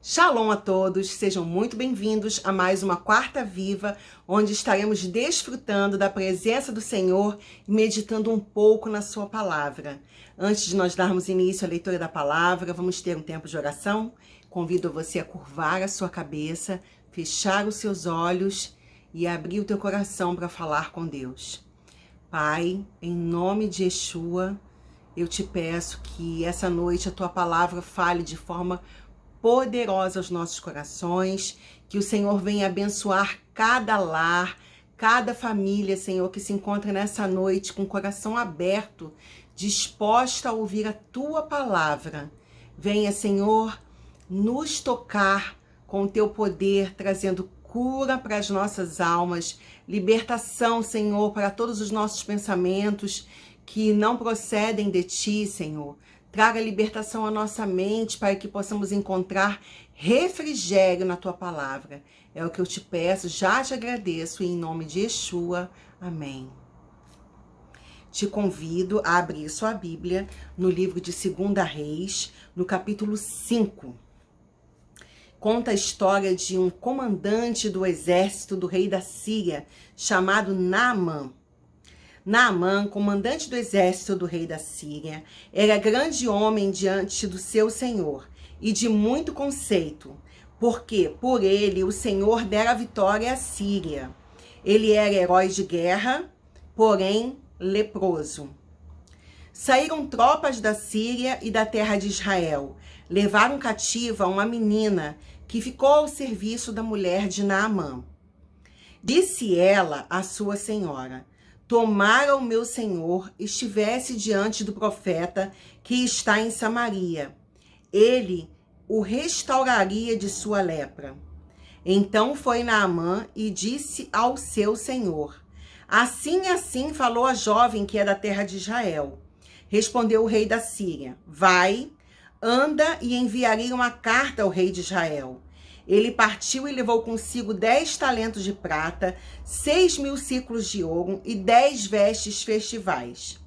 Shalom a todos, sejam muito bem-vindos a mais uma Quarta Viva, onde estaremos desfrutando da presença do Senhor e meditando um pouco na sua palavra. Antes de nós darmos início à leitura da palavra, vamos ter um tempo de oração. Convido você a curvar a sua cabeça, fechar os seus olhos e abrir o teu coração para falar com Deus. Pai, em nome de Yeshua, eu te peço que essa noite a tua palavra fale de forma poderosa aos nossos corações, que o Senhor venha abençoar cada lar, cada família, Senhor, que se encontra nessa noite com o coração aberto, disposta a ouvir a tua palavra. Venha, Senhor, nos tocar com o teu poder, trazendo cura para as nossas almas, libertação, Senhor, para todos os nossos pensamentos que não procedem de ti, Senhor. Traga libertação à nossa mente para que possamos encontrar refrigério na tua palavra. É o que eu te peço, já te agradeço, e em nome de Yeshua, amém. Te convido a abrir sua Bíblia no livro de 2 Reis, no capítulo 5. Conta a história de um comandante do exército do rei da Síria, chamado Naamã. Naamã, comandante do exército do rei da Síria, era grande homem diante do seu senhor e de muito conceito, porque por ele o Senhor dera vitória à Síria. Ele era herói de guerra, porém leproso. Saíram tropas da Síria e da terra de Israel, levaram cativa uma menina que ficou ao serviço da mulher de Naamã. Disse ela à sua senhora: tomara o meu senhor estivesse diante do profeta que está em Samaria. Ele o restauraria de sua lepra. Então foi Naamã e disse ao seu senhor: assim falou a jovem que é da terra de Israel. Respondeu o rei da Síria: vai, anda e enviarei uma carta ao rei de Israel. Ele partiu e levou consigo 10 talentos de prata, 6.000 ciclos de ouro e 10 vestes festivais.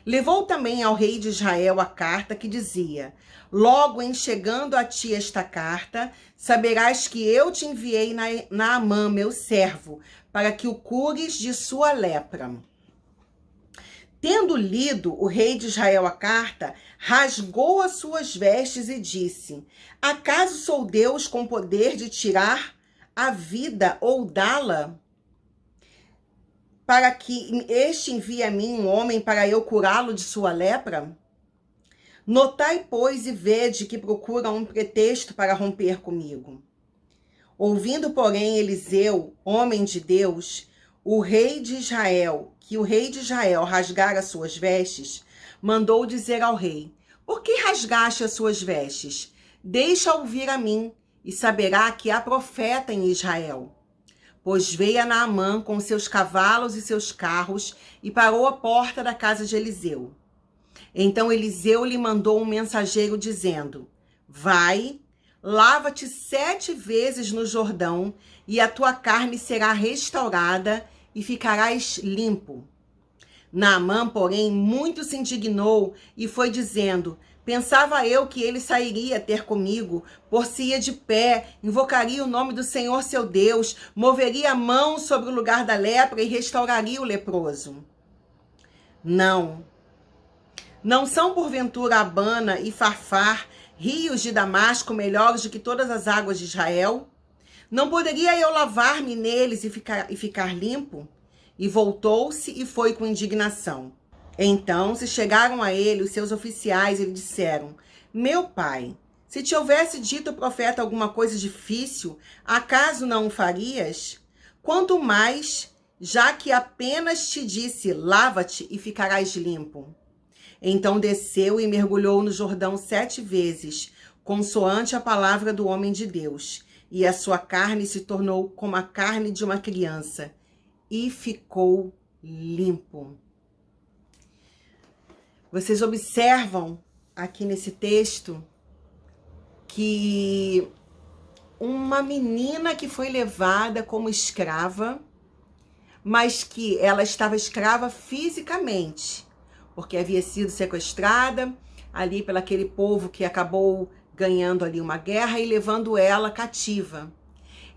Levou também ao rei de Israel a carta que dizia: logo em chegando a ti esta carta, saberás que eu te enviei Naamã, meu servo, para que o cures de sua lepra. Tendo lido o rei de Israel a carta, rasgou as suas vestes e disse: acaso sou Deus com poder de tirar a vida ou dá-la? Para que este envie a mim um homem para eu curá-lo de sua lepra? Notai, pois, e vede que procura um pretexto para romper comigo. Ouvindo, porém, Eliseu, homem de Deus, que o rei de Israel rasgara suas vestes, mandou dizer ao rei: por que rasgaste as suas vestes? Deixa ouvir a mim, e saberá que há profeta em Israel. Pois veio a Naamã com seus cavalos e seus carros, e parou à porta da casa de Eliseu. Então Eliseu lhe mandou um mensageiro, dizendo: vai, lava-te 7 vezes no Jordão, e a tua carne será restaurada, e ficarás limpo. Naamã, porém, muito se indignou e foi dizendo: pensava eu que ele sairia ter comigo, por-se-ia de pé, invocaria o nome do Senhor seu Deus, moveria a mão sobre o lugar da lepra e restauraria o leproso. Não são porventura Abana e Farfar, rios de Damasco, melhores do que todas as águas de Israel? Não poderia eu lavar-me neles e ficar limpo? E voltou-se e foi com indignação. Então se chegaram a ele os seus oficiais e lhe disseram: meu pai, se te houvesse dito o profeta alguma coisa difícil, acaso não o farias? Quanto mais, já que apenas te disse: lava-te e ficarás limpo. Então desceu e mergulhou no Jordão 7 vezes, consoante a palavra do homem de Deus, e a sua carne se tornou como a carne de uma criança, e ficou limpo. Vocês observam aqui nesse texto que uma menina que foi levada como escrava, mas que ela estava escrava fisicamente, porque havia sido sequestrada ali pelo aquele povo que acabou ganhando ali uma guerra e levando ela cativa.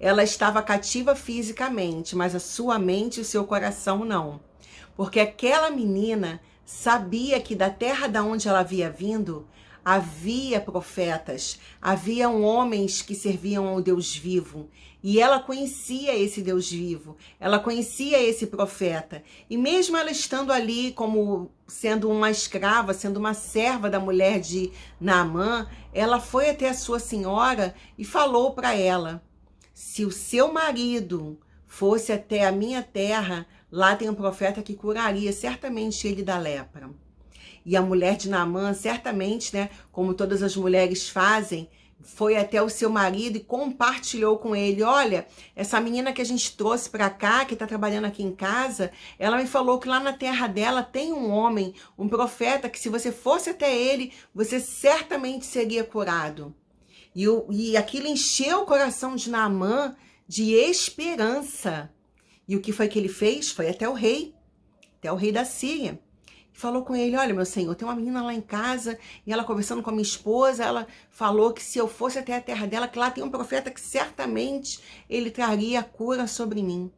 Ela estava cativa fisicamente, mas a sua mente e o seu coração não. Porque aquela menina sabia que da terra da onde ela havia vindo, havia profetas, haviam homens que serviam ao Deus vivo. E ela conhecia esse Deus vivo, ela conhecia esse profeta. E mesmo ela estando ali como sendo uma escrava, sendo uma serva da mulher de Naamã, ela foi até a sua senhora e falou para ela: se o seu marido fosse até a minha terra, lá tem um profeta que curaria certamente ele da lepra. E a mulher de Naamã, certamente, né, como todas as mulheres fazem, foi até o seu marido e compartilhou com ele: olha, essa menina que a gente trouxe para cá, que está trabalhando aqui em casa, ela me falou que lá na terra dela tem um homem, um profeta, que se você fosse até ele, você certamente seria curado. E aquilo encheu o coração de Naamã de esperança. E o que foi que ele fez? Foi até o rei da Síria. Falou com ele: olha, meu senhor, tem uma menina lá em casa, e ela conversando com a minha esposa, ela falou que se eu fosse até a terra dela, que lá tem um profeta que certamente ele traria a cura sobre mim.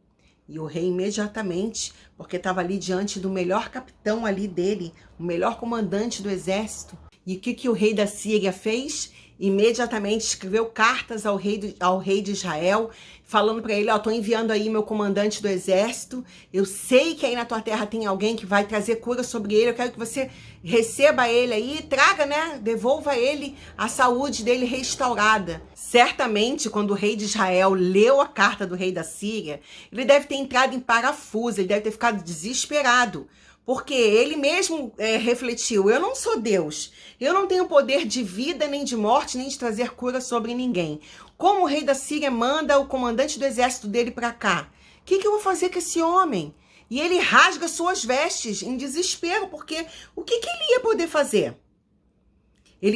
E o rei imediatamente, porque estava ali diante do melhor capitão ali dele, o melhor comandante do exército. E o que o rei da Síria fez? Imediatamente escreveu cartas ao rei de Israel, falando para ele: ó, tô enviando aí meu comandante do exército, eu sei que aí na tua terra tem alguém que vai trazer cura sobre ele, eu quero que você receba ele aí, traga, né, devolva ele a saúde dele restaurada. Certamente, quando o rei de Israel leu a carta do rei da Síria, ele deve ter entrado em parafuso, ele deve ter ficado desesperado, porque ele mesmo refletiu: eu não sou Deus, eu não tenho poder de vida, nem de morte, nem de trazer cura sobre ninguém. Como o rei da Síria manda o comandante do exército dele para cá? O que eu vou fazer com esse homem? E ele rasga suas vestes em desespero, porque o que ele ia poder fazer?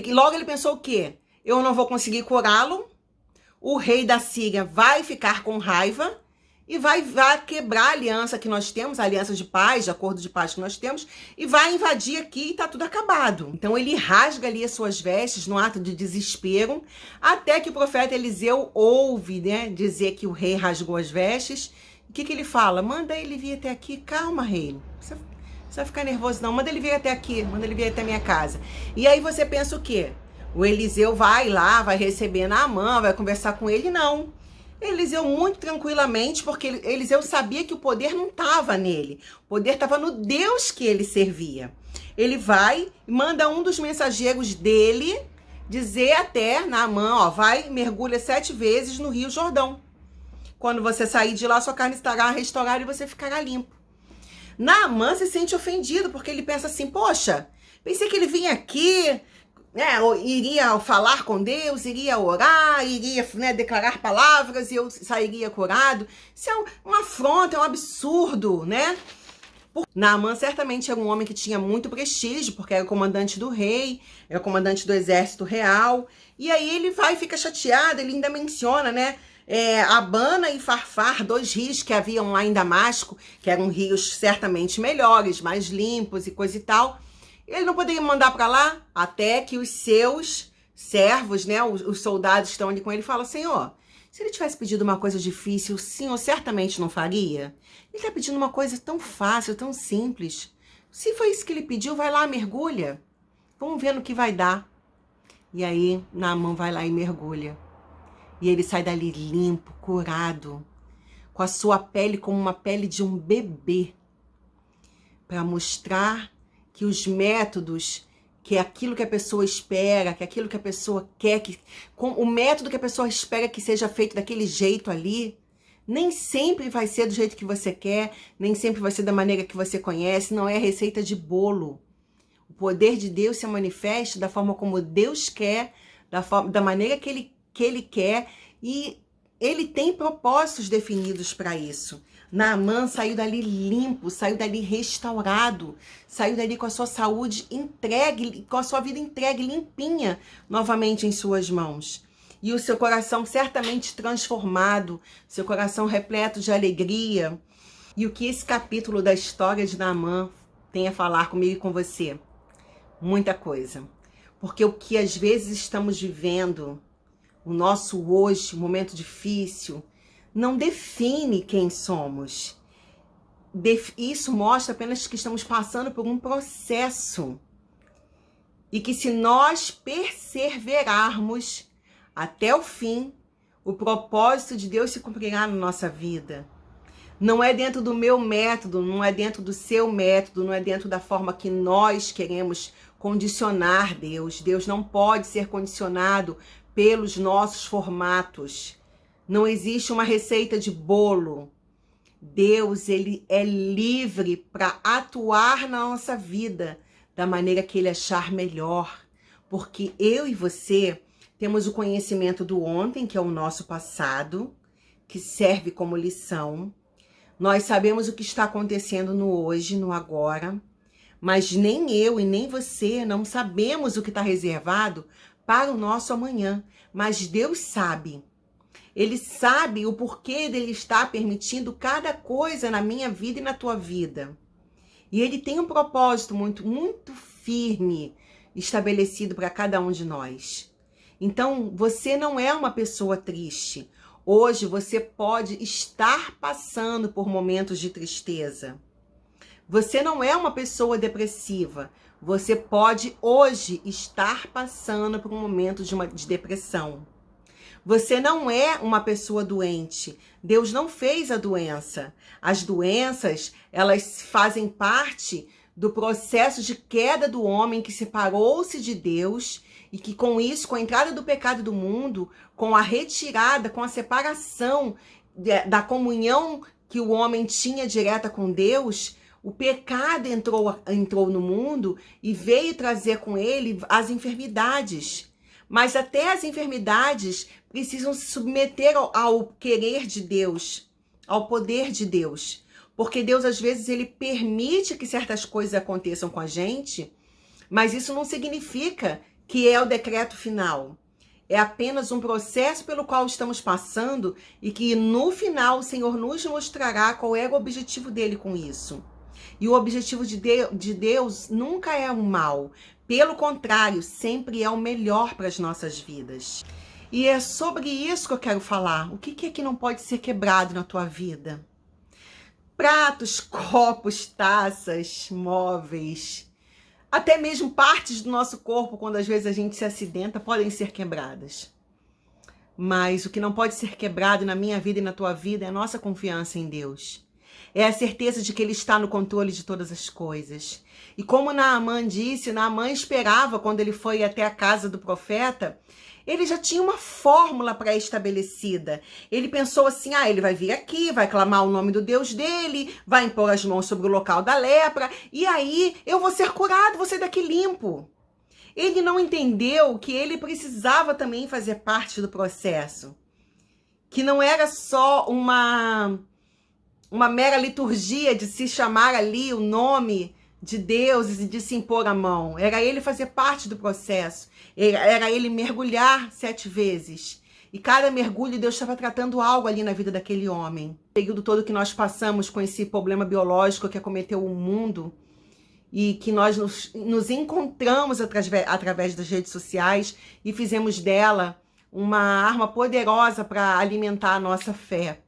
Logo ele pensou o quê? Eu não vou conseguir curá-lo, o rei da Síria vai ficar com raiva, e vai quebrar a aliança que nós temos, a aliança de paz, de acordo de paz que nós temos, e vai invadir aqui e tá tudo acabado. Então ele rasga ali as suas vestes no ato de desespero, até que o profeta Eliseu ouve, né, dizer que o rei rasgou as vestes. O que ele fala? Manda ele vir até aqui. Calma, rei. Você vai ficar nervoso não. Manda ele vir até aqui, manda ele vir até a minha casa. E aí você pensa o quê? O Eliseu vai lá, vai receber Naamã, vai conversar com ele? Não. Eliseu muito tranquilamente, porque Eliseu sabia que o poder não estava nele. O poder estava no Deus que ele servia. Ele vai e manda um dos mensageiros dele dizer até Naamã: ó, vai, mergulha 7 vezes no Rio Jordão. Quando você sair de lá, sua carne estará restaurada e você ficará limpo. Naamã se sente ofendido, porque ele pensa assim: poxa, pensei que ele vinha aqui, iria falar com Deus, iria orar, iria, né, declarar palavras e eu sairia curado. Isso é uma afronta, é um absurdo, né? Naamã certamente era um homem que tinha muito prestígio, porque era o comandante do rei, era o comandante do exército real. E aí ele vai e fica chateado, ele ainda menciona, né, Abana e Farfar, 2 rios que haviam lá em Damasco, que eram rios certamente melhores, mais limpos e coisa e tal. Ele não poderia mandar para lá, até que os seus servos, né, os soldados que estão ali com ele, falam: Senhor, se ele tivesse pedido uma coisa difícil, o senhor certamente não faria? Ele está pedindo uma coisa tão fácil, tão simples. Se foi isso que ele pediu, vai lá, mergulha. Vamos ver no que vai dar. E aí, Naamã vai lá e mergulha. E ele sai dali limpo, curado, com a sua pele como uma pele de um bebê, para mostrar que os métodos, que é aquilo que a pessoa espera, que é aquilo que a pessoa quer, o método que a pessoa espera que seja feito daquele jeito ali, nem sempre vai ser do jeito que você quer, nem sempre vai ser da maneira que você conhece, não é receita de bolo. O poder de Deus se manifesta da forma como Deus quer, da maneira que ele quer, e ele tem propósitos definidos para isso. Naamã saiu dali limpo, saiu dali restaurado, saiu dali com a sua saúde entregue, com a sua vida entregue, limpinha, novamente em suas mãos. E o seu coração certamente transformado, seu coração repleto de alegria. E o que esse capítulo da história de Naamã tem a falar comigo e com você? Muita coisa. Porque o que às vezes estamos vivendo, o nosso hoje, um momento difícil, não define quem somos. Isso mostra apenas que estamos passando por um processo. E que se nós perseverarmos até o fim, o propósito de Deus se cumprirá na nossa vida. Não é dentro do meu método, não é dentro do seu método, não é dentro da forma que nós queremos condicionar Deus. Deus não pode ser condicionado pelos nossos formatos. Não existe uma receita de bolo. Deus, ele é livre para atuar na nossa vida da maneira que ele achar melhor. Porque eu e você temos o conhecimento do ontem, que é o nosso passado, que serve como lição. Nós sabemos o que está acontecendo no hoje, no agora, mas nem eu e nem você não sabemos o que está reservado para o nosso amanhã. Mas Deus sabe. Ele sabe o porquê dele estar permitindo cada coisa na minha vida e na tua vida. E ele tem um propósito muito firme estabelecido para cada um de nós. Então, você não é uma pessoa triste. Hoje você pode estar passando por momentos de tristeza. Você não é uma pessoa depressiva. Você pode hoje estar passando por um momento de depressão. Você não é uma pessoa doente. Deus não fez a doença. As doenças, elas fazem parte do processo de queda do homem que separou-se de Deus e que com isso, com a entrada do pecado do mundo, com a retirada, com a separação da comunhão que o homem tinha direta com Deus, o pecado entrou no mundo e veio trazer com ele as enfermidades. Mas até as enfermidades precisam se submeter ao querer de Deus, ao poder de Deus. Porque Deus, às vezes, ele permite que certas coisas aconteçam com a gente, mas isso não significa que é o decreto final. É apenas um processo pelo qual estamos passando e que no final o Senhor nos mostrará qual é o objetivo dele com isso. E o objetivo de Deus nunca é o mal. Pelo contrário, sempre é o melhor para as nossas vidas. E é sobre isso que eu quero falar. O que é que não pode ser quebrado na tua vida? Pratos, copos, taças, móveis, até mesmo partes do nosso corpo, quando às vezes a gente se acidenta, podem ser quebradas. Mas o que não pode ser quebrado na minha vida e na tua vida é a nossa confiança em Deus. É a certeza de que Ele está no controle de todas as coisas. E como Naamã disse, Naamã esperava, quando ele foi até a casa do profeta, ele já tinha uma fórmula pré-estabelecida. Ele pensou assim, ele vai vir aqui, vai clamar o nome do Deus dele, vai impor as mãos sobre o local da lepra, e aí eu vou ser curado, vou sair daqui limpo. Ele não entendeu que ele precisava também fazer parte do processo. Que não era só uma mera liturgia de se chamar ali o nome de Deus e de se impor a mão. Era ele fazer parte do processo. Era ele mergulhar 7 vezes. E cada mergulho Deus estava tratando algo ali na vida daquele homem. O período todo que nós passamos com esse problema biológico que acometeu o mundo e que nós nos encontramos através das redes sociais e fizemos dela uma arma poderosa para alimentar a nossa fé.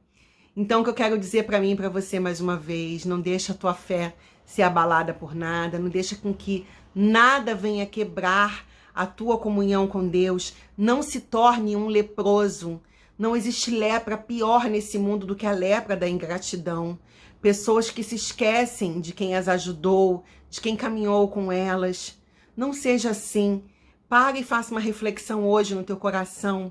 Então, o que eu quero dizer para mim e para você mais uma vez, não deixa a tua fé ser abalada por nada, não deixa com que nada venha quebrar a tua comunhão com Deus, não se torne um leproso. Não existe lepra pior nesse mundo do que a lepra da ingratidão. Pessoas que se esquecem de quem as ajudou, de quem caminhou com elas. Não seja assim. Pare e faça uma reflexão hoje no teu coração.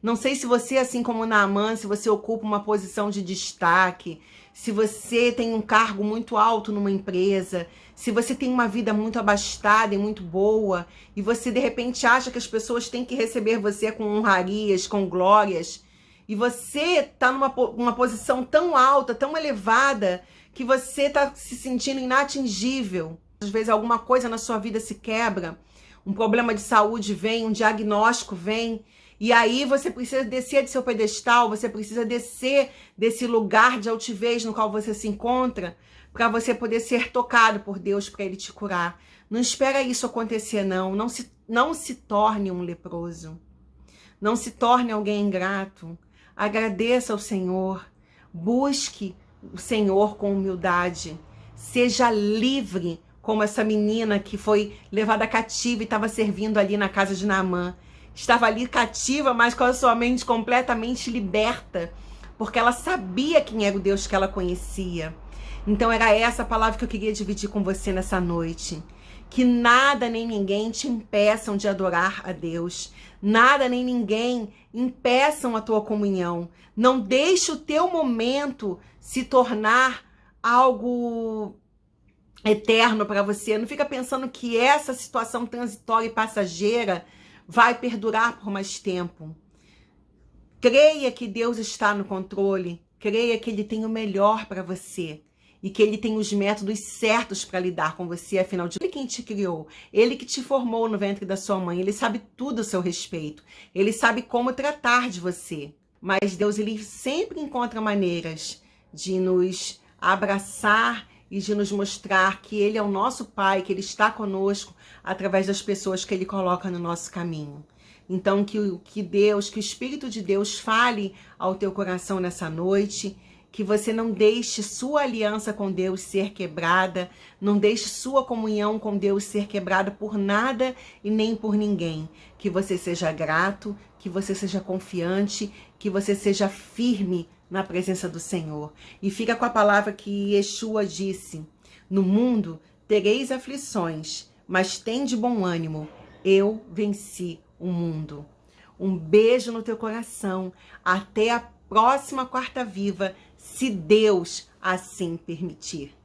Não sei se você, assim como Naamã, se você ocupa uma posição de destaque, se você tem um cargo muito alto numa empresa, se você tem uma vida muito abastada e muito boa, e você de repente acha que as pessoas têm que receber você com honrarias, com glórias, e você está numa posição tão alta, tão elevada, que você está se sentindo inatingível. Às vezes alguma coisa na sua vida se quebra, um problema de saúde vem, um diagnóstico vem, E aí você precisa descer de seu pedestal, você precisa descer desse lugar de altivez no qual você se encontra, para você poder ser tocado por Deus, para Ele te curar. Não espera isso acontecer, não. Não se torne um leproso. Não se torne alguém ingrato. Agradeça ao Senhor. Busque o Senhor com humildade. Seja livre, como essa menina que foi levada cativa e estava servindo ali na casa de Naamã. Estava ali cativa, mas com a sua mente completamente liberta, porque ela sabia quem era o Deus que ela conhecia. Então era essa palavra que eu queria dividir com você nessa noite. Que nada nem ninguém te impeçam de adorar a Deus. Nada nem ninguém impeçam a tua comunhão. Não deixe o teu momento se tornar algo eterno para você. Não fica pensando que essa situação transitória e passageira vai perdurar por mais tempo. Creia que Deus está no controle. Creia que Ele tem o melhor para você. E que Ele tem os métodos certos para lidar com você. Afinal de Ele quem te criou. Ele que te formou no ventre da sua mãe. Ele sabe tudo a seu respeito. Ele sabe como tratar de você. Mas Deus, Ele sempre encontra maneiras de nos abraçar e de nos mostrar que Ele é o nosso Pai, que Ele está conosco através das pessoas que Ele coloca no nosso caminho. Então, que o Espírito de Deus fale ao teu coração nessa noite, que você não deixe sua aliança com Deus ser quebrada, não deixe sua comunhão com Deus ser quebrada por nada e nem por ninguém. Que você seja grato, que você seja confiante, que você seja firme na presença do Senhor. E fica com a palavra que Yeshua disse: no mundo tereis aflições, mas tende bom ânimo, eu venci o mundo. Um beijo no teu coração, até a próxima quarta viva, se Deus assim permitir.